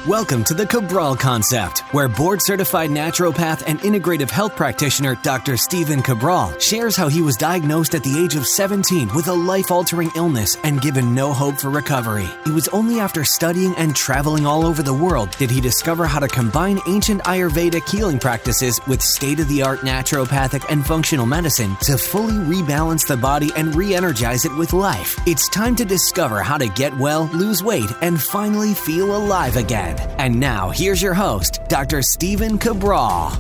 Welcome to the Cabral Concept, where board-certified naturopath and integrative health practitioner Dr. Stephen Cabral shares how he was diagnosed at the age of 17 with a life-altering illness and given no hope for recovery. It was only after studying and traveling all over the world did he discover how to combine ancient Ayurvedic healing practices with state-of-the-art naturopathic and functional medicine to fully rebalance the body and re-energize it with life. It's time to discover how to get well, lose weight, and finally feel alive again. And now, here's your host, Dr. Stephen Cabral. Hi,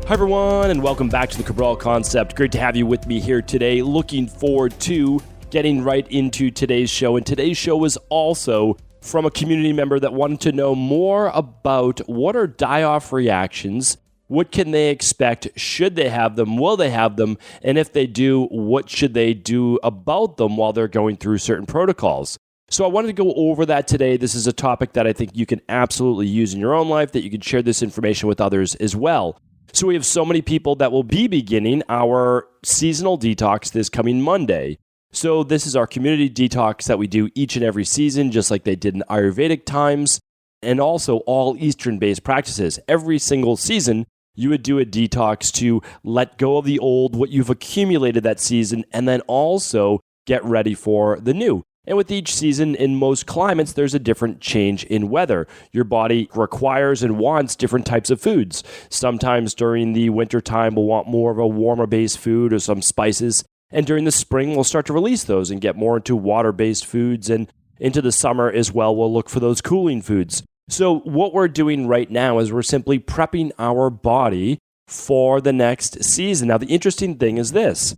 everyone, and welcome back to the Cabral Concept. Great to have you with me here today. Looking forward to getting right into today's show. And today's show is also from a community member that wanted to know more about what are die-off reactions, what can they expect, should they have them, will they have them, and if they do, what should they do about them while they're going through certain protocols. So I wanted to go over that today. This is a topic that I think you can absolutely use in your own life, that you can share this information with others as well. So we have so many people that will be beginning our seasonal detox this coming Monday. So this is our community detox that we do each and every season, just like they did in Ayurvedic times, and also all Eastern-based practices. Every single season, you would do a detox to let go of the old, what you've accumulated that season, and then also get ready for the new. And with each season, in most climates, there's a different change in weather. Your body requires and wants different types of foods. Sometimes during the winter time, we'll want more of a warmer-based food or some spices. And during the spring, we'll start to release those and get more into water-based foods. And into the summer as well, we'll look for those cooling foods. So what we're doing right now is we're simply prepping our body for the next season. Now, the interesting thing is this.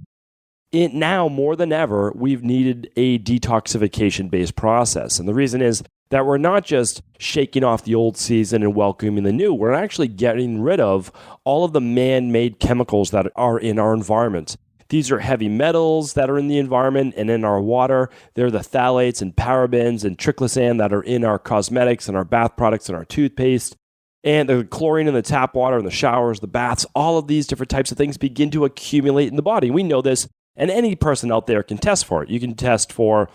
Now, more than ever, we've needed a detoxification-based process. And the reason is that we're not just shaking off the old season and welcoming the new. We're actually getting rid of all of the man-made chemicals that are in our environment. These are heavy metals that are in the environment and in our water. They're the phthalates and parabens and triclosan that are in our cosmetics and our bath products and our toothpaste. And the chlorine in the tap water and the showers, the baths, all of these different types of things begin to accumulate in the body. We know this. And any person out there can test for it. You can test for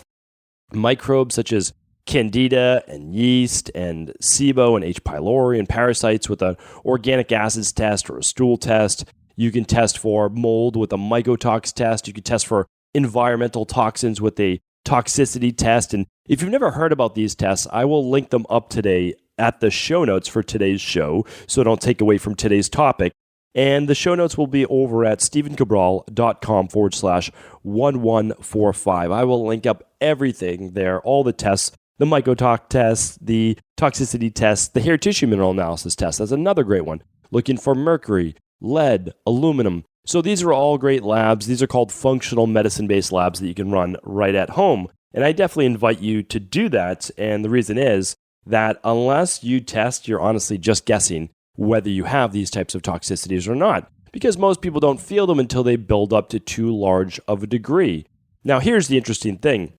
microbes such as Candida and yeast and SIBO and H. pylori and parasites with an organic acids test or a stool test. You can test for mold with a mycotox test. You can test for environmental toxins with a toxicity test. And if you've never heard about these tests, I will link them up today at the show notes for today's show, so don't take away from today's topic. And the show notes will be over at stephencabral.com/1145. I will link up everything there, all the tests, the mycotox test, the toxicity test, the hair tissue mineral analysis test. That's another great one. Looking for mercury, lead, aluminum. So these are all great labs. These are called functional medicine-based labs that you can run right at home. And I definitely invite you to do that. And the reason is that unless you test, you're honestly just guessing whether you have these types of toxicities or not, because most people don't feel them until they build up to too large of a degree. Now, here's the interesting thing.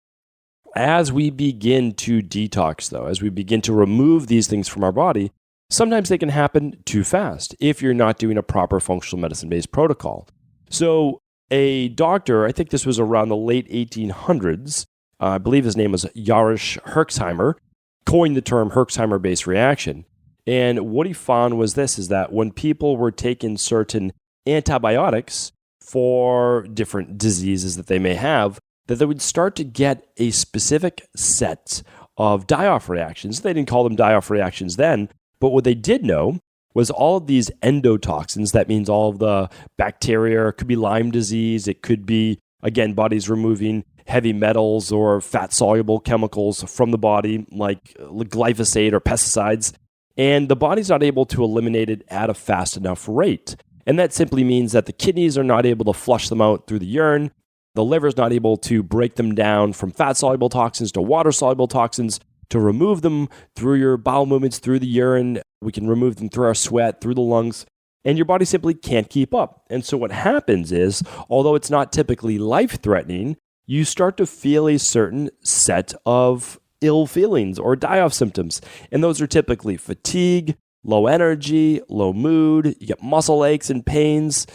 As we begin to detox, though, as we begin to remove these things from our body, sometimes they can happen too fast if you're not doing a proper functional medicine-based protocol. So a doctor, I think this was around the late 1800s, I believe his name was Herxheimer, coined the term Herxheimer-based reaction. And what he found was this, is that when people were taking certain antibiotics for different diseases that they may have, that they would start to get a specific set of die-off reactions. They didn't call them die-off reactions then, but what they did know was all of these endotoxins, that means all of the bacteria, it could be Lyme disease, it could be, again, bodies removing heavy metals or fat-soluble chemicals from the body, like glyphosate or pesticides. And the body's not able to eliminate it at a fast enough rate. And that simply means that the kidneys are not able to flush them out through the urine. The liver's not able to break them down from fat-soluble toxins to water-soluble toxins to remove them through your bowel movements, through the urine. We can remove them through our sweat, through the lungs. And your body simply can't keep up. And so what happens is, although it's not typically life-threatening, you start to feel a certain set of ill feelings or die-off symptoms. And those are typically fatigue, low energy, low mood. You get muscle aches and pains.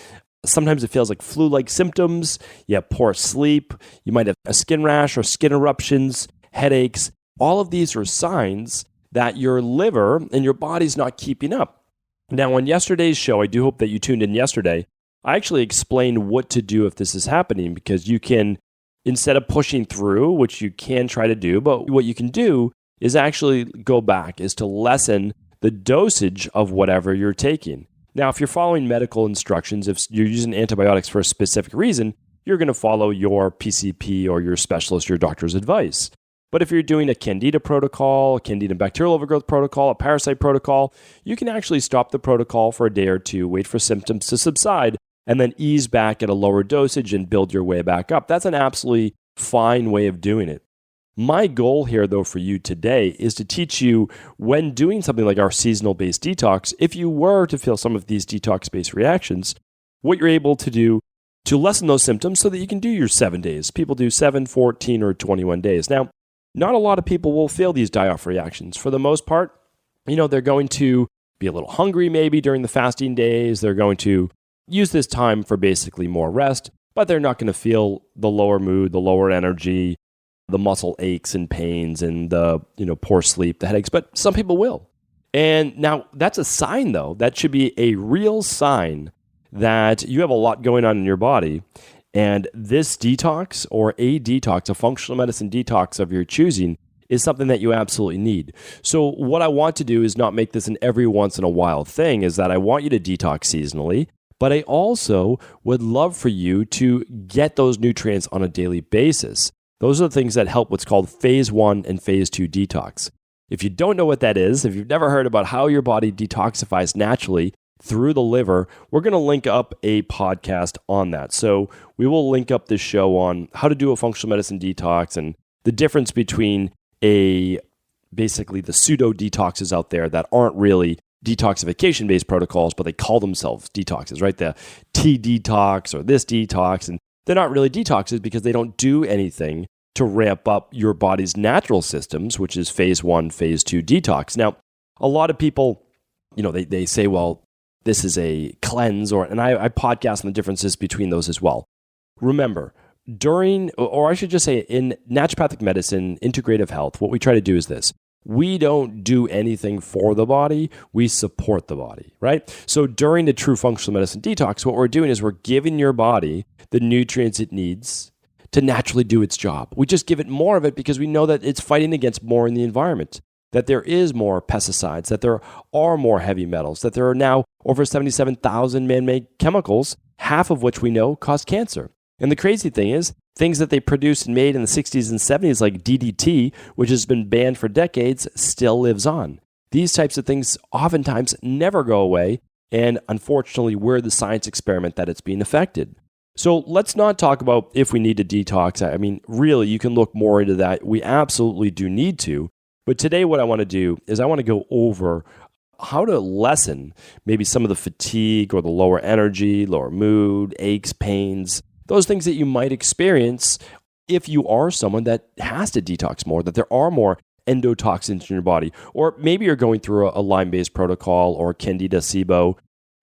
Sometimes it feels like flu-like symptoms. You have poor sleep. You might have a skin rash or skin eruptions, headaches. All of these are signs that your liver and your body's not keeping up. Now, on yesterday's show, I do hope that you tuned in yesterday, I actually explained what to do if this is happening, because you can, instead of pushing through, which you can try to do, but what you can do is actually go back, is to lessen the dosage of whatever you're taking. Now, if you're following medical instructions, if you're using antibiotics for a specific reason, you're going to follow your PCP or your specialist, your doctor's advice. But if you're doing a Candida protocol, a Candida bacterial overgrowth protocol, a parasite protocol, you can actually stop the protocol for a day or two, wait for symptoms to subside, and then ease back at a lower dosage and build your way back up. That's an absolutely fine way of doing it. My goal here, though, for you today is to teach you, when doing something like our seasonal-based detox, if you were to feel some of these detox-based reactions, what you're able to do to lessen those symptoms so that you can do your 7 days. People do 7, 14, or 21 days. Now, not a lot of people will feel these die-off reactions. For the most part, they're going to be a little hungry maybe during the fasting days. They're going to use this time for basically more rest, but they're not going to feel the lower mood, the lower energy, the muscle aches and pains, and the poor sleep, the headaches. But some people will. And now that's a sign, though. That should be a real sign that you have a lot going on in your body. And this detox, or a detox, a functional medicine detox of your choosing, is something that you absolutely need. So what I want to do is not make this an every once in a while thing, is that I want you to detox seasonally, but I also would love for you to get those nutrients on a daily basis. Those are the things that help what's called phase 1 and phase 2 detox. If you don't know what that is, if you've never heard about how your body detoxifies naturally through the liver, we're going to link up a podcast on that. So we will link up this show on how to do a functional medicine detox and the difference between basically the pseudo detoxes out there that aren't really detoxification-based protocols, but they call themselves detoxes, right? The T detox or this detox, and they're not really detoxes because they don't do anything to ramp up your body's natural systems, which is phase 1, phase 2 detox. Now, a lot of people, they say, well, this is a cleanse, and I podcast on the differences between those as well. Remember, or I should just say, in naturopathic medicine, integrative health, what we try to do is this. We don't do anything for the body, we support the body, right? So during the true functional medicine detox, what we're doing is we're giving your body the nutrients it needs to naturally do its job. We just give it more of it because we know that it's fighting against more in the environment, that there is more pesticides, that there are more heavy metals, that there are now over 77,000 man-made chemicals, half of which we know cause cancer. And the crazy thing is, things that they produced and made in the 60s and 70s, like DDT, which has been banned for decades, still lives on. These types of things oftentimes never go away, and unfortunately, we're the science experiment that it's being affected. So let's not talk about if we need to detox. I mean, really, you can look more into that. We absolutely do need to. But today what I want to do is I want to go over how to lessen maybe some of the fatigue or the lower energy, lower mood, aches, pains, those things that you might experience if you are someone that has to detox more, that there are more endotoxins in your body. Or maybe you're going through a Lyme-based protocol or Candida, SIBO,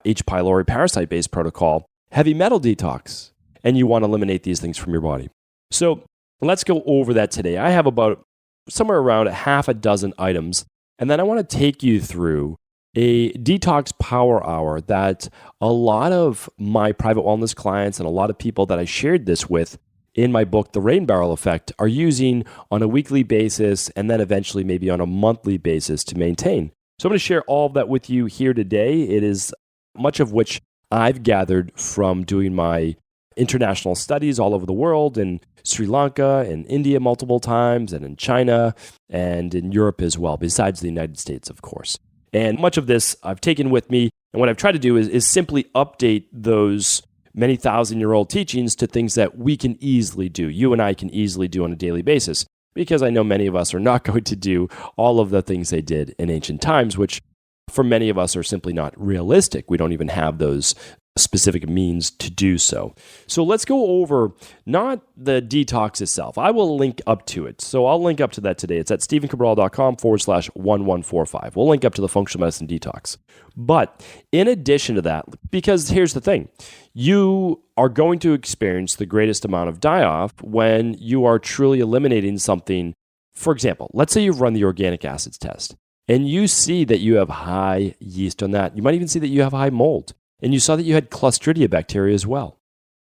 H. pylori parasite-based protocol, heavy metal detox, and you want to eliminate these things from your body. So let's go over that today. I have about somewhere around half a dozen items, and then I want to take you through a Detox Power Hour that a lot of my private wellness clients and a lot of people that I shared this with in my book, The Rain Barrel Effect, are using on a weekly basis and then eventually maybe on a monthly basis to maintain. So I'm going to share all of that with you here today. It is much of which I've gathered from doing my international studies all over the world, in Sri Lanka and India multiple times, and in China and in Europe as well, besides the United States, of course. And much of this I've taken with me, and what I've tried to do is simply update those many thousand-year-old teachings to things that we can easily do, you and I can easily do on a daily basis, because I know many of us are not going to do all of the things they did in ancient times, which for many of us are simply not realistic. We don't even have those specific means to do so. So let's go over not the detox itself. I will link up to it. So I'll link up to that today. It's at stephencabral.com/1145. We'll link up to the functional medicine detox. But in addition to that, because here's the thing, you are going to experience the greatest amount of die-off when you are truly eliminating something For example, let's say you've run the organic acids test and you see that you have high yeast on that. You might even see that you have high mold, and you saw that you had Clostridia bacteria as well.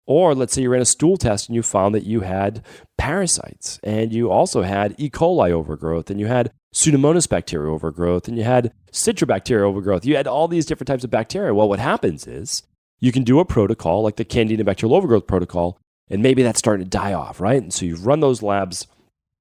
Or let's say you ran a stool test and you found that you had parasites, and you also had E. coli overgrowth, and you had Pseudomonas bacteria overgrowth, and you had Citrobacteria overgrowth. You had all these different types of bacteria. Well, what happens is you can do a protocol like the Candida bacterial overgrowth protocol, and maybe that's starting to die off, right? And so you've run those labs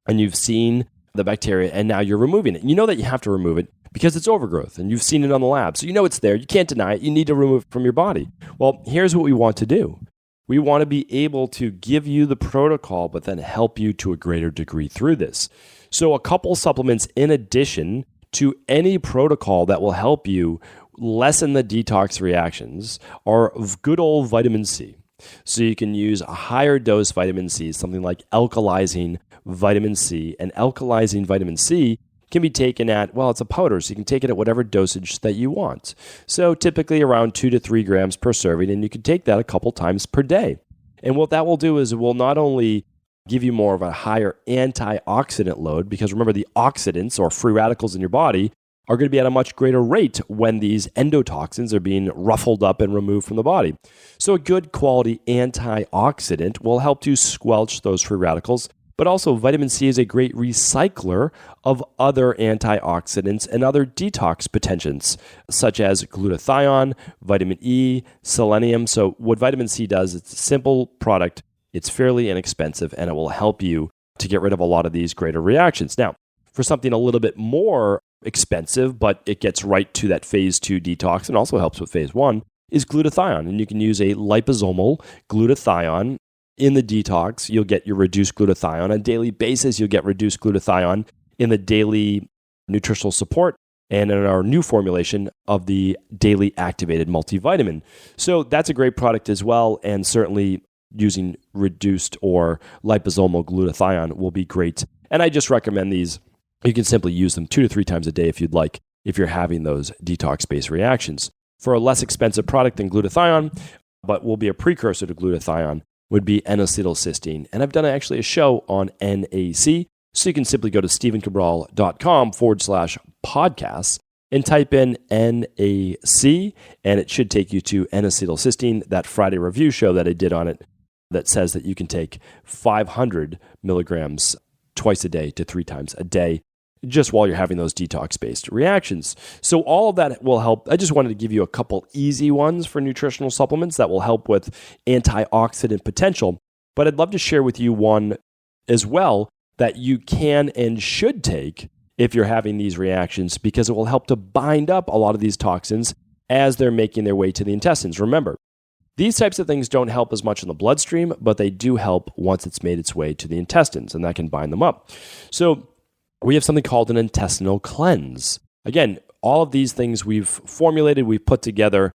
and you've seen the bacteria, and now you're removing it. You know that you have to remove it because it's overgrowth, and you've seen it on the lab. So you know it's there. You can't deny it. You need to remove it from your body. Well, here's what we want to do. We want to be able to give you the protocol, but then help you to a greater degree through this. So a couple supplements in addition to any protocol that will help you lessen the detox reactions are good old vitamin C. So you can use a higher dose vitamin C, something like alkalizing vitamin C. And alkalizing vitamin C can be taken at, well, it's a powder, so you can take it at whatever dosage that you want. So typically around 2 to 3 grams per serving, and you can take that a couple times per day. And what that will do is it will not only give you more of a higher antioxidant load, because remember, the oxidants or free radicals in your body are going to be at a much greater rate when these endotoxins are being ruffled up and removed from the body. So a good quality antioxidant will help to squelch those free radicals, but also vitamin C is a great recycler of other antioxidants and other detox potentiants, such as glutathione, vitamin E, selenium. So what vitamin C does, it's a simple product, it's fairly inexpensive, and it will help you to get rid of a lot of these greater reactions. Now, for something a little bit more expensive, but it gets right to that phase 2 detox and also helps with phase 1, is glutathione. And you can use a liposomal glutathione in the detox. You'll get your reduced glutathione on a daily basis. You'll get reduced glutathione in the daily nutritional support and in our new formulation of the daily activated multivitamin. So that's a great product as well. And certainly using reduced or liposomal glutathione will be great. And I just recommend these. You can simply use them 2 to 3 times a day if you'd like, if you're having those detox-based reactions. For a less expensive product than glutathione, but will be a precursor to glutathione, would be N-acetylcysteine. And I've done actually a show on NAC, so you can simply go to stephencabral.com/podcasts and type in NAC, and it should take you to N-acetylcysteine, that Friday review show that I did on it that says that you can take 500 milligrams twice a day to 3 times a day, just while you're having those detox-based reactions. So all of that will help. I just wanted to give you a couple easy ones for nutritional supplements that will help with antioxidant potential. But I'd love to share with you one as well that you can and should take if you're having these reactions, because it will help to bind up a lot of these toxins as they're making their way to the intestines. Remember, these types of things don't help as much in the bloodstream, but they do help once it's made its way to the intestines, and that can bind them up. So we have something called an intestinal cleanse. Again, all of these things we've formulated, we've put together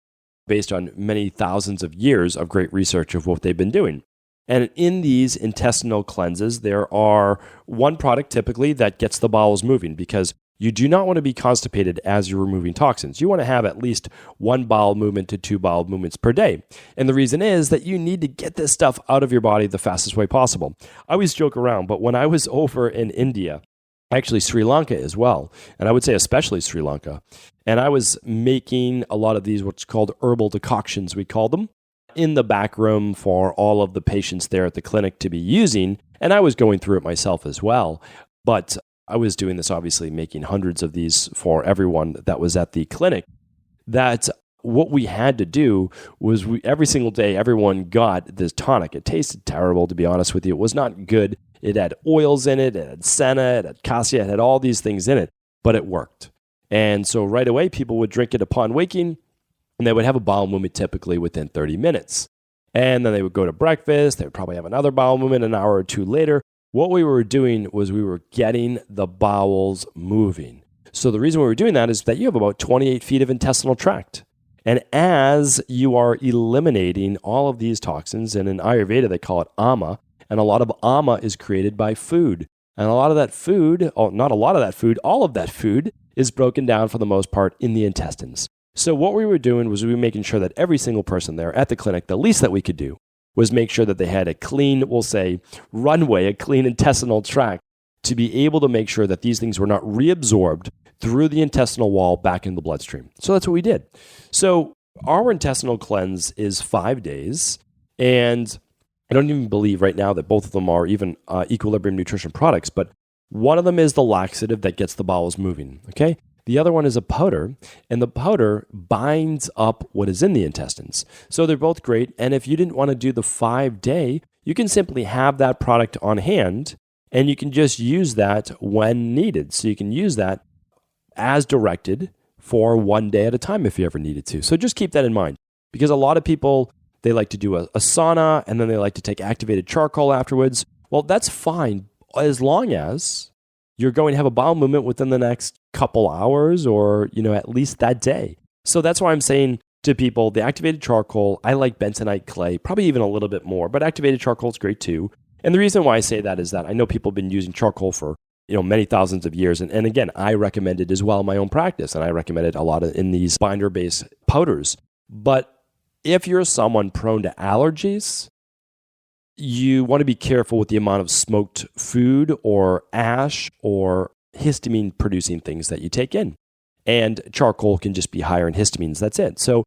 based on many thousands of years of great research of what they've been doing. And in these intestinal cleanses, there are one product typically that gets the bowels moving, because you do not want to be constipated as you're removing toxins. You want to have at least 1 bowel movement to 2 bowel movements per day. And the reason is that you need to get this stuff out of your body the fastest way possible. I always joke around, but when I was over in India, actually Sri Lanka as well, and I would say especially Sri Lanka, and I was making a lot of these what's called herbal decoctions, we call them, in the back room for all of the patients there at the clinic to be using, and I was going through it myself as well. But I was doing this, obviously, making hundreds of these for everyone that was at the clinic. That what we had to do was every single day, everyone got this tonic. It tasted terrible, to be honest with you. It was not good. It had oils in it. It had senna. It had cassia. It had all these things in it, but it worked. And so right away, people would drink it upon waking, and they would have a bowel movement typically within 30 minutes. And then they would go to breakfast. They would probably have another bowel movement an hour or 2 later. What we were doing was we were getting the bowels moving. So the reason we were doing that is that you have about 28 feet of intestinal tract. And as you are eliminating all of these toxins, and in Ayurveda they call it ama, and a lot of ama is created by food. And a lot of that food, not a lot of that food, all of that food is broken down for the most part in the intestines. So what we were doing was we were making sure that every single person there at the clinic, the least that we could do was make sure that they had a clean, we'll say, runway, a clean intestinal tract. to be able to make sure that these things were not reabsorbed through the intestinal wall back in the bloodstream. So that's what we did. So our intestinal cleanse is 5 days, and I don't even believe right now that both of them are even Equilibrium Nutrition products, but one of them is the laxative that gets the bowels moving, okay? The other one is a powder, and the powder binds up what is in the intestines. So they're both great, and if you didn't want to do the 5-day, you can simply have that product on hand, and you can just use that when needed. So you can use that as directed for 1 day at a time if you ever needed to. So just keep that in mind, because a lot of people, they like to do a sauna, and then they like to take activated charcoal afterwards. Well, that's fine as long as you're going to have a bowel movement within the next couple hours or, at least that day. So that's why I'm saying to people, the activated charcoal, I like bentonite clay, probably even a little bit more, but activated charcoal is great too. And the reason why I say that is that I know people have been using charcoal for many thousands of years. And again, I recommend it as well in my own practice. And I recommend it a lot in these binder-based powders. But if you're someone prone to allergies, you want to be careful with the amount of smoked food or ash or histamine-producing things that you take in. And charcoal can just be higher in histamines. That's it. So,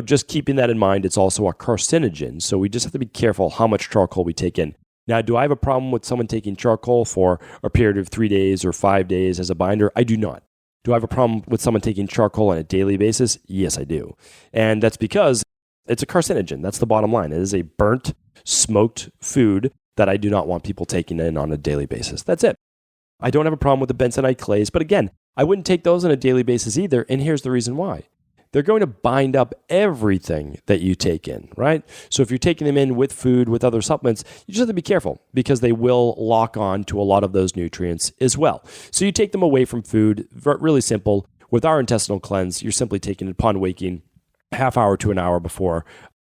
just keeping that in mind, it's also a carcinogen. So we just have to be careful how much charcoal we take in. Now, do I have a problem with someone taking charcoal for a period of 3 days or 5 days as a binder? I do not. Do I have a problem with someone taking charcoal on a daily basis? Yes, I do. And that's because it's a carcinogen. That's the bottom line. It is a burnt, smoked food that I do not want people taking in on a daily basis. That's it. I don't have a problem with the bentonite clays, but again, I wouldn't take those on a daily basis either, and here's the reason why. They're going to bind up everything that you take in, right? So if you're taking them in with food, with other supplements, you just have to be careful because they will lock on to a lot of those nutrients as well. So you take them away from food, really simple. With our intestinal cleanse, you're simply taking it upon waking, half hour to an hour before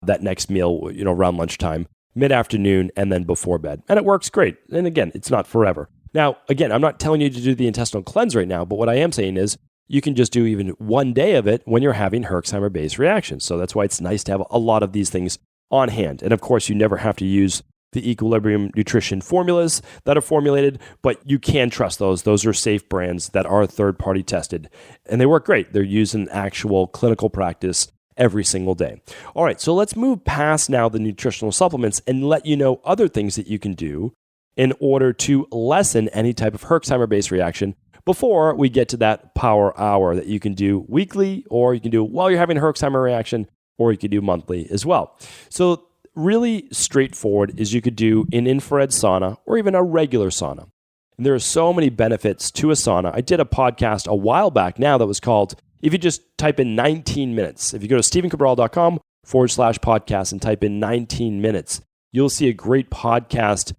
that next meal, around lunchtime, mid-afternoon, and then before bed. And it works great. And again, it's not forever. Now, again, I'm not telling you to do the intestinal cleanse right now, but what I am saying is you can just do even 1 day of it when you're having Herxheimer-based reactions. So that's why it's nice to have a lot of these things on hand. And of course, you never have to use the Equilibrium Nutrition formulas that are formulated, but you can trust those. Those are safe brands that are third-party tested, and they work great. They're used in actual clinical practice every single day. All right, so let's move past now the nutritional supplements and let you know other things that you can do in order to lessen any type of Herxheimer-based reaction before we get to that power hour that you can do weekly, or you can do while you're having a Herxheimer reaction, or you can do monthly as well. So really straightforward is you could do an infrared sauna or even a regular sauna. And there are so many benefits to a sauna. I did a podcast a while back now that was called, if you just type in 19 minutes, if you go to stephencabral.com/podcast and type in 19 minutes, you'll see a great podcast,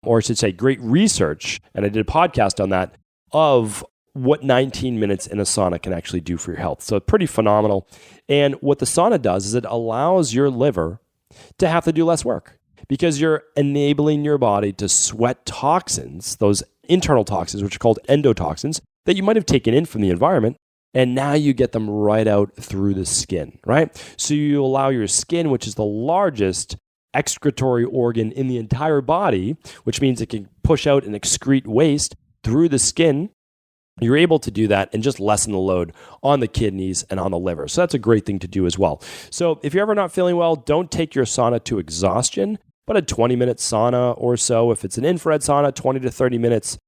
or I should say great research, and I did a podcast on that, of what 19 minutes in a sauna can actually do for your health. So pretty phenomenal. And what the sauna does is it allows your liver to have to do less work because you're enabling your body to sweat toxins, those internal toxins, which are called endotoxins, that you might have taken in from the environment, and now you get them right out through the skin, right? So you allow your skin, which is the largest excretory organ in the entire body, which means it can push out and excrete waste through the skin. You're able to do that and just lessen the load on the kidneys and on the liver. So that's a great thing to do as well. So if you're ever not feeling well, don't take your sauna to exhaustion, but a 20-minute sauna or so. If it's an infrared sauna, 20 to 30 minutes.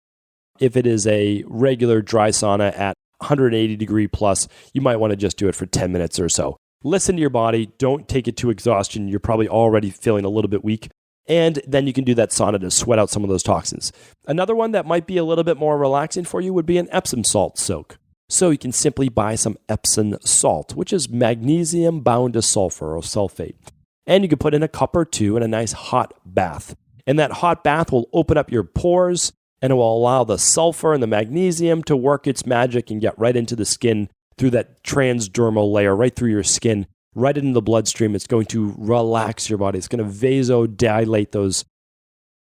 If it is a regular dry sauna at 180 degree plus, you might want to just do it for 10 minutes or so. Listen to your body. Don't take it to exhaustion. You're probably already feeling a little bit weak. And then you can do that sauna to sweat out some of those toxins. Another one that might be a little bit more relaxing for you would be an Epsom salt soak. So you can simply buy some Epsom salt, which is magnesium bound to sulfur or sulfate. And you can put in a cup or two in a nice hot bath. And that hot bath will open up your pores and it will allow the sulfur and the magnesium to work its magic and get right into the skin through that transdermal layer, right through your skin, right into the bloodstream. It's going to relax your body. It's going to vasodilate those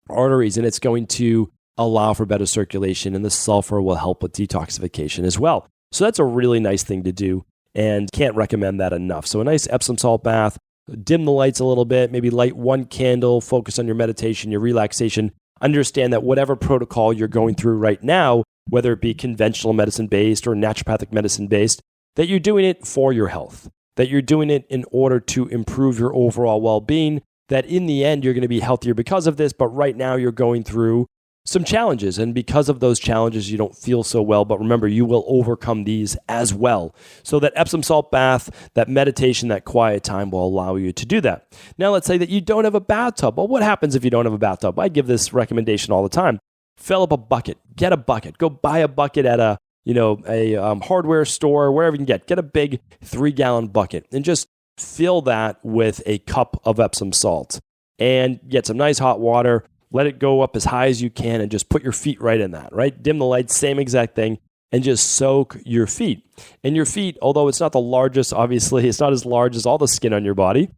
arteries, and it's going to allow for better circulation, and the sulfur will help with detoxification as well. So that's a really nice thing to do, and can't recommend that enough. So a nice Epsom salt bath, dim the lights a little bit, maybe light one candle, focus on your meditation, your relaxation. understand that whatever protocol you're going through right now, whether it be conventional medicine-based or naturopathic medicine-based, that you're doing it for your health, that you're doing it in order to improve your overall well-being, that in the end, you're going to be healthier because of this, but right now you're going through some challenges. And because of those challenges, you don't feel so well. But remember, you will overcome these as well. So that Epsom salt bath, that meditation, that quiet time will allow you to do that. Now, let's say that you don't have a bathtub. Well, what happens if you don't have a bathtub? I give this recommendation all the time. Fill up a bucket. Get a bucket. Go buy a bucket at a hardware store, wherever you can get a big 3-gallon bucket and just fill that with a cup of Epsom salt and get some nice hot water. Let it go up as high as you can and just put your feet right in that, right? Dim the lights, same exact thing, and just soak your feet. And your feet, although it's not the largest, obviously, it's not as large as all the skin on your body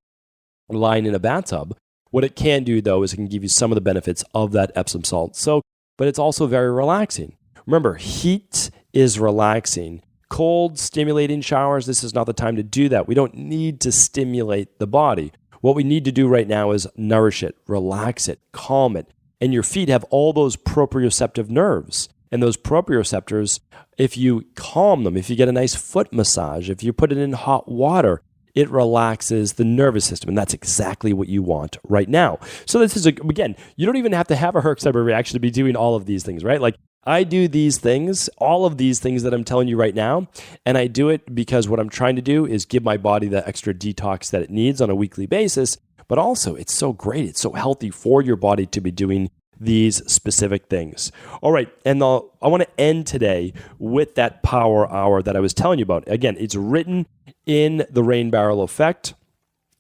lying in a bathtub. What it can do, though, is it can give you some of the benefits of that Epsom salt soak, but it's also very relaxing. Remember, heat is relaxing. Cold, stimulating showers, this is not the time to do that. We don't need to stimulate the body. What we need to do right now is nourish it, relax it, calm it. And your feet have all those proprioceptive nerves. And those proprioceptors, if you calm them, if you get a nice foot massage, if you put it in hot water, it relaxes the nervous system. And that's exactly what you want right now. So this is, again, you don't even have to have a Herxheimer reaction to be doing all of these things, right? Like I do these things, all of these things that I'm telling you right now, and I do it because what I'm trying to do is give my body the extra detox that it needs on a weekly basis, but also it's so great, it's so healthy for your body to be doing these specific things. All right, and I want to end today with that power hour that I was telling you about. Again, it's written in The Rain Barrel Effect.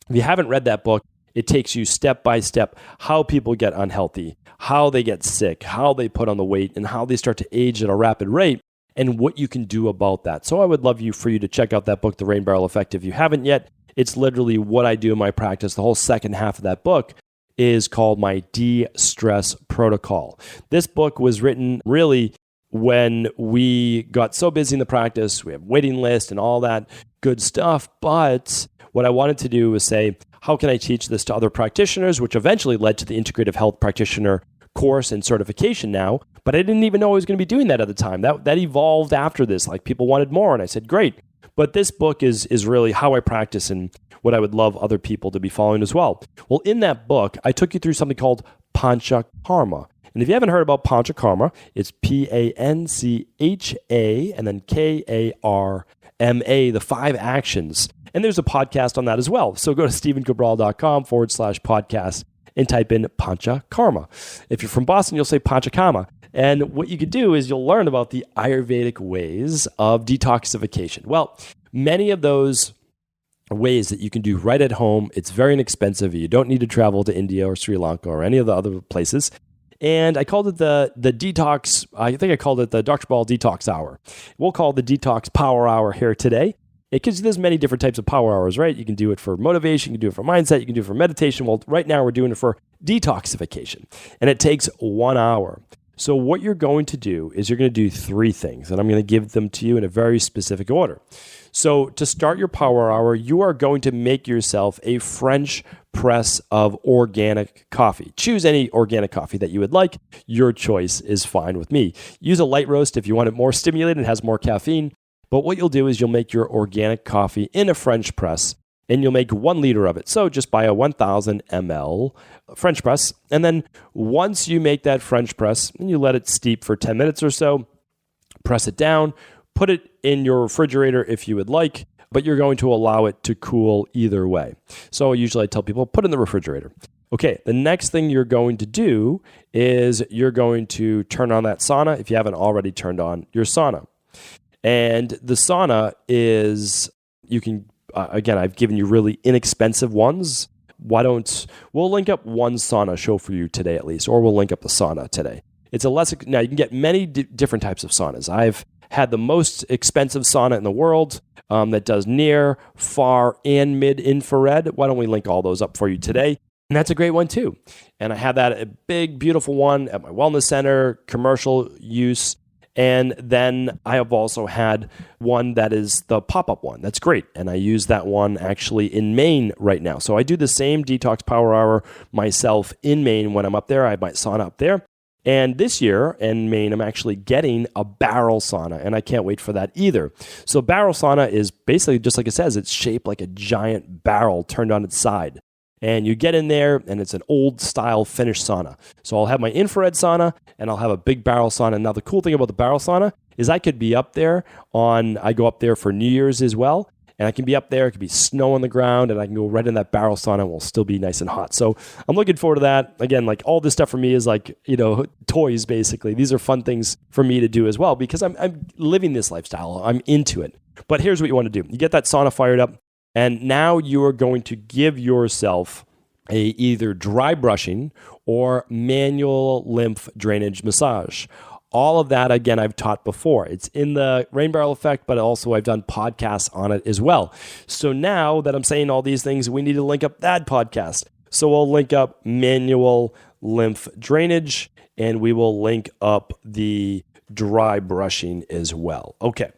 If you haven't read that book, it takes you step by step how people get unhealthy, how they get sick, how they put on the weight, and how they start to age at a rapid rate, and what you can do about that. So I would love for you to check out that book, The Rain Barrel Effect. If you haven't yet, it's literally what I do in my practice. The whole second half of that book is called my de-stress protocol. This book was written really when we got so busy in the practice. We have waiting list and all that good stuff. But what I wanted to do was say, how can I teach this to other practitioners, which eventually led to the Integrative Health Practitioner course and certification now. But I didn't even know I was going to be doing that at the time. That evolved after this. Like people wanted more, and I said, great. But this book is really how I practice and what I would love other people to be following as well. Well, in that book, I took you through something called Panchakarma. And if you haven't heard about Panchakarma, it's Pancha and then Karma, the 5 actions. And there's a podcast on that as well. So go to stephencabral.com/podcast and type in Panchakarma. If you're from Boston, you'll say Panchakarma. And what you could do is you'll learn about the Ayurvedic ways of detoxification. Well, many of those ways that you can do right at home, it's very inexpensive. You don't need to travel to India or Sri Lanka or any of the other places. And I called it the detox, I think I called it the Dr. Ball Detox Hour. We'll call it the Detox Power Hour here today. Because there's many different types of power hours, right? You can do it for motivation, you can do it for mindset, you can do it for meditation. Well, right now we're doing it for detoxification. And it takes 1 hour. So what you're going to do is you're going to do 3 things. And I'm going to give them to you in a very specific order. So to start your power hour, you are going to make yourself a French press of organic coffee. Choose any organic coffee that you would like. Your choice is fine with me. Use a light roast if you want it more stimulated and has more caffeine. But what you'll do is you'll make your organic coffee in a French press, and you'll make 1 liter of it. So just buy a 1,000 ml French press. And then once you make that French press, and you let it steep for 10 minutes or so, press it down, put it in your refrigerator if you would like, but you're going to allow it to cool either way. So usually I tell people, put it in the refrigerator. Okay, the next thing you're going to do is you're going to turn on that sauna if you haven't already turned on your sauna. And the sauna is, you can, again, I've given you really inexpensive ones. We'll link up one sauna show for you today at least, or we'll link up the sauna today. Now you can get many different types of saunas. I've had the most expensive sauna in the world that does near, far, and mid-infrared. Why don't we link all those up for you today? And that's a great one too. And I have that, a big, beautiful one at my wellness center, commercial use. And then I have also had one that is the pop-up one. That's great. And I use that one actually in Maine right now. So I do the same Detox Power Hour myself in Maine when I'm up there. I have my sauna up there. And this year in Maine, I'm actually getting a barrel sauna, and I can't wait for that either. So barrel sauna is basically, just like it says, it's shaped like a giant barrel turned on its side. And you get in there, and it's an old-style Finnish sauna. So I'll have my infrared sauna, and I'll have a big barrel sauna. Now, the cool thing about the barrel sauna is I could be up there I go up there for New Year's as well, and I can be up there, it could be snow on the ground, and I can go right in that barrel sauna and we'll still be nice and hot. So I'm looking forward to that. Again, like all this stuff for me is like, toys basically. These are fun things for me to do as well because I'm living this lifestyle. I'm into it. But here's what you want to do. You get that sauna fired up, and now you are going to give yourself a either dry brushing or manual lymph drainage massage. All of that, again, I've taught before. It's in the Rain Barrel Effect, but also I've done podcasts on it as well. So now that I'm saying all these things, we need to link up that podcast. So we'll link up manual lymph drainage, and we will link up the dry brushing as well. Okay.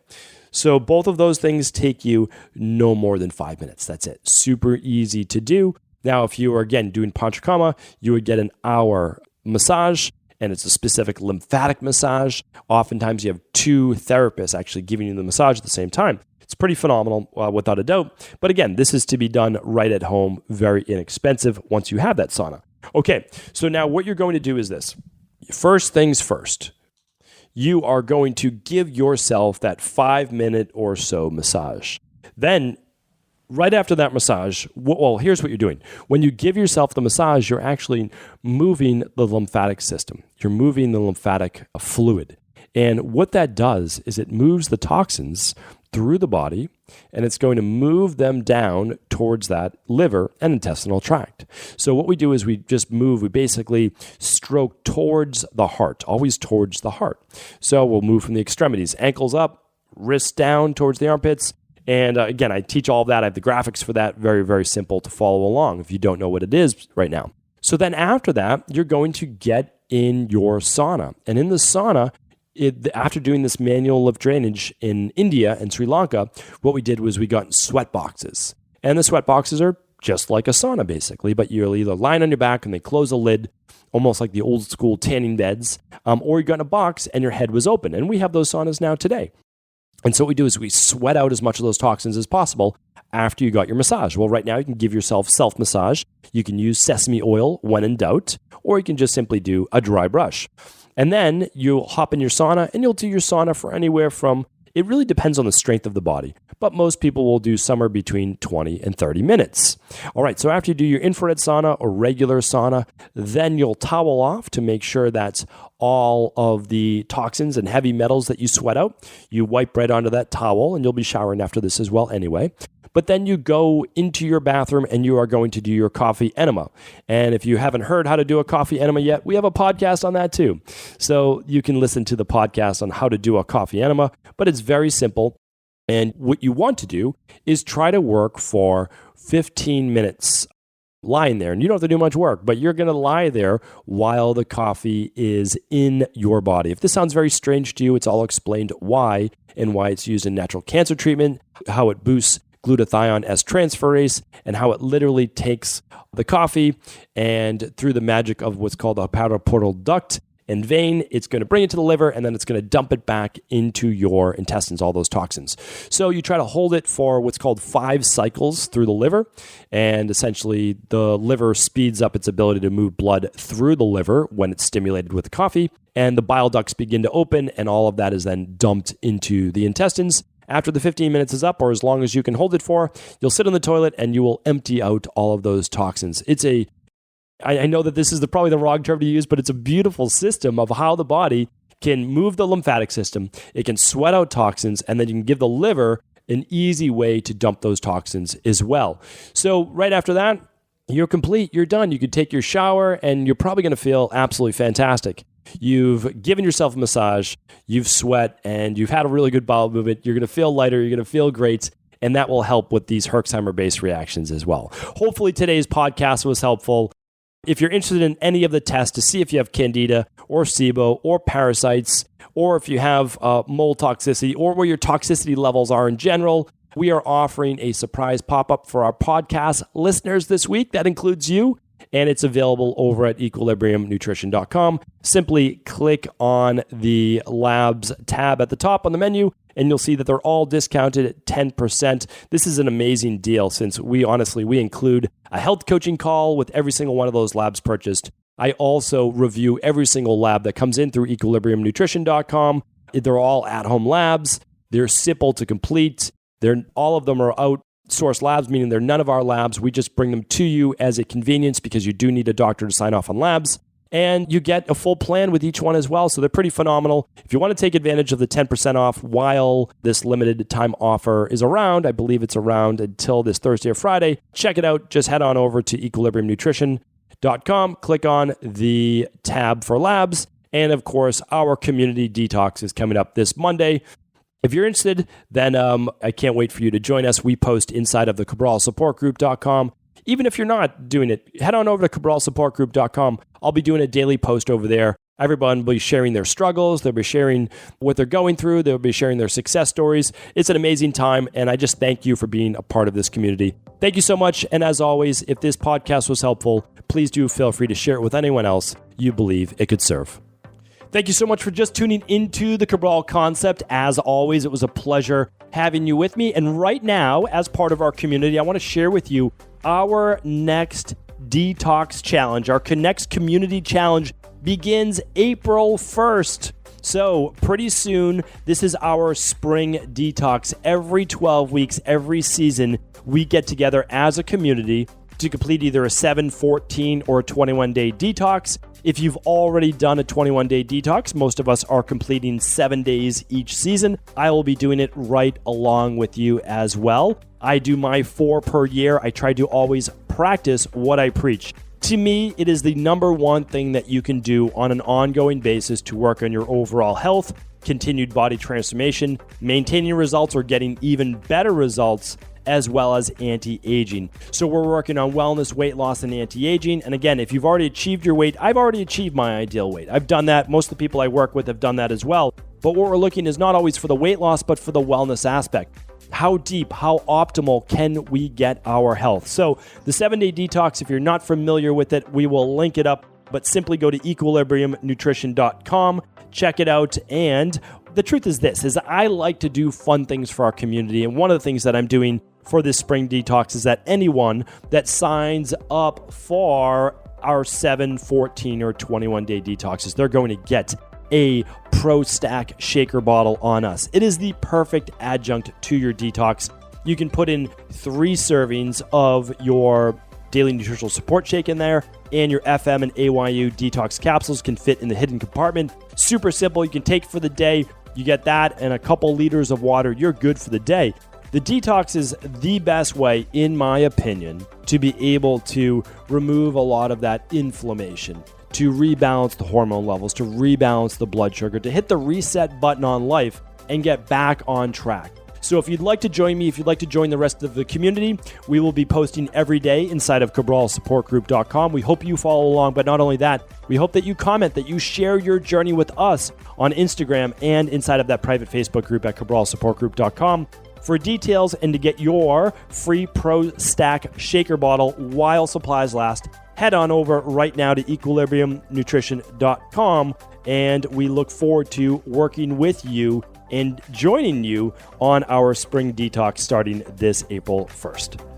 So both of those things take you no more than 5 minutes. That's it. Super easy to do. Now, if you are, again, doing Panchakarma, you would get an hour massage, and it's a specific lymphatic massage. Oftentimes, you have two therapists actually giving you the massage at the same time. It's pretty phenomenal, without a doubt. But again, this is to be done right at home, very inexpensive once you have that sauna. Okay, so now what you're going to do is this. First things first, you are going to give yourself that 5-minute or so massage. Then, right after that massage, well, here's what you're doing. When you give yourself the massage, you're actually moving the lymphatic system. You're moving the lymphatic fluid. And what that does is it moves the toxins through the body, and it's going to move them down towards that liver and intestinal tract. So what we do is we basically stroke towards the heart, always towards the heart. So we'll move from the extremities, ankles up, wrists down towards the armpits. And again, I teach all of that. I have the graphics for that. Very, very simple to follow along if you don't know what it is right now. So then after that, you're going to get in your sauna. And in the sauna, after doing this manual lymph drainage in India and Sri Lanka, what we did was we got sweat boxes. And the sweat boxes are just like a sauna, basically, but you're either lying on your back and they close a lid, almost like the old school tanning beds, or you got in a box and your head was open. And we have those saunas now today. And so what we do is we sweat out as much of those toxins as possible after you got your massage. Well, right now you can give yourself self-massage. You can use sesame oil when in doubt, or you can just simply do a dry brush. And then you'll hop in your sauna, and you'll do your sauna for anywhere from, it really depends on the strength of the body, but most people will do somewhere between 20 and 30 minutes. All right, so after you do your infrared sauna or regular sauna, then you'll towel off to make sure that's all of the toxins and heavy metals that you sweat out. You wipe right onto that towel, and you'll be showering after this as well anyway. But then you go into your bathroom and you are going to do your coffee enema. And if you haven't heard how to do a coffee enema yet, we have a podcast on that too. So you can listen to the podcast on how to do a coffee enema, but it's very simple. And what you want to do is try to work for 15 minutes lying there. And you don't have to do much work, but you're going to lie there while the coffee is in your body. If this sounds very strange to you, it's all explained why and why it's used in natural cancer treatment, how it boosts glutathione S transferase, and how it literally takes the coffee and through the magic of what's called the hepatoportal duct and vein, it's going to bring it to the liver, and then it's going to dump it back into your intestines, all those toxins. So you try to hold it for what's called 5 cycles through the liver, and essentially the liver speeds up its ability to move blood through the liver when it's stimulated with the coffee, and the bile ducts begin to open, and all of that is then dumped into the intestines. After the 15 minutes is up, or as long as you can hold it for, you'll sit on the toilet and you will empty out all of those toxins. I know that this is probably the wrong term to use, but it's a beautiful system of how the body can move the lymphatic system. It can sweat out toxins, and then you can give the liver an easy way to dump those toxins as well. So right after that, you're complete, you're done. You could take your shower, and you're probably going to feel absolutely fantastic. You've given yourself a massage, you've sweat, and you've had a really good bowel movement. You're going to feel lighter, you're going to feel great, and that will help with these Herxheimer-based reactions as well. Hopefully today's podcast was helpful. If you're interested in any of the tests to see if you have Candida or SIBO or parasites, or if you have mold toxicity, or where your toxicity levels are in general, we are offering a surprise pop-up for our podcast listeners this week. That includes you. and it's available over at equilibriumnutrition.com. Simply click on the labs tab at the top on the menu, and you'll see that they're all discounted at 10%. This is an amazing deal since we include a health coaching call with every single one of those labs purchased. I also review every single lab that comes in through equilibriumnutrition.com. They're all at-home labs. They're simple to complete. All of them are outsourced labs, meaning they're none of our labs. We just bring them to you as a convenience because you do need a doctor to sign off on labs. And you get a full plan with each one as well. So they're pretty phenomenal. If you want to take advantage of the 10% off while this limited time offer is around, I believe it's around until this Thursday or Friday, check it out. Just head on over to equilibriumnutrition.com, click on the tab for labs. And of course, our community detox is coming up this Monday. If you're interested, then I can't wait for you to join us. We post inside of the cabralsupportgroup.com. Even if you're not doing it, head on over to cabralsupportgroup.com. I'll be doing a daily post over there. Everyone will be sharing their struggles. They'll be sharing what they're going through. They'll be sharing their success stories. It's an amazing time, and I just thank you for being a part of this community. Thank you so much, and as always, if this podcast was helpful, please do feel free to share it with anyone else you believe it could serve. Thank you so much for just tuning into the Cabral Concept. As always, it was a pleasure having you with me. And right now, as part of our community, I want to share with you our next detox challenge. Our next community challenge begins April 1st. So pretty soon, this is our spring detox. Every 12 weeks, every season, we get together as a community to complete either a 7, 14, or 21-day detox. If you've already done a 21-day detox, most of us are completing 7 days each season. I will be doing it right along with you as well. I do my 4 per year. I try to always practice what I preach. To me, it is the number one thing that you can do on an ongoing basis to work on your overall health, continued body transformation, maintaining results, or getting even better results, as well as anti-aging. So we're working on wellness, weight loss, and anti-aging. And again, if you've already achieved your weight, I've already achieved my ideal weight. I've done that. Most of the people I work with have done that as well. But what we're looking is not always for the weight loss, but for the wellness aspect. How deep, how optimal can we get our health? So the 7-day detox, if you're not familiar with it, we will link it up, but simply go to equilibriumnutrition.com, check it out. And the truth is this, is I like to do fun things for our community. And one of the things that I'm doing for this spring detox is that anyone that signs up for our 7, 14, or 21-day detoxes, they're going to get a Pro Stack shaker bottle on us. It is the perfect adjunct to your detox. You can put in 3 servings of your daily nutritional support shake in there, and your FM and AYU detox capsules can fit in the hidden compartment. Super simple. You can take for the day. You get that and a couple liters of water. You're good for the day. The detox is the best way, in my opinion, to be able to remove a lot of that inflammation, to rebalance the hormone levels, to rebalance the blood sugar, to hit the reset button on life and get back on track. So if you'd like to join me, if you'd like to join the rest of the community, we will be posting every day inside of cabralsupportgroup.com. We hope you follow along, but not only that, we hope that you comment, that you share your journey with us on Instagram and inside of that private Facebook group at cabralsupportgroup.com. For details and to get your free Pro Stack shaker bottle while supplies last, head on over right now to equilibriumnutrition.com, and we look forward to working with you and joining you on our spring detox starting this April 1st.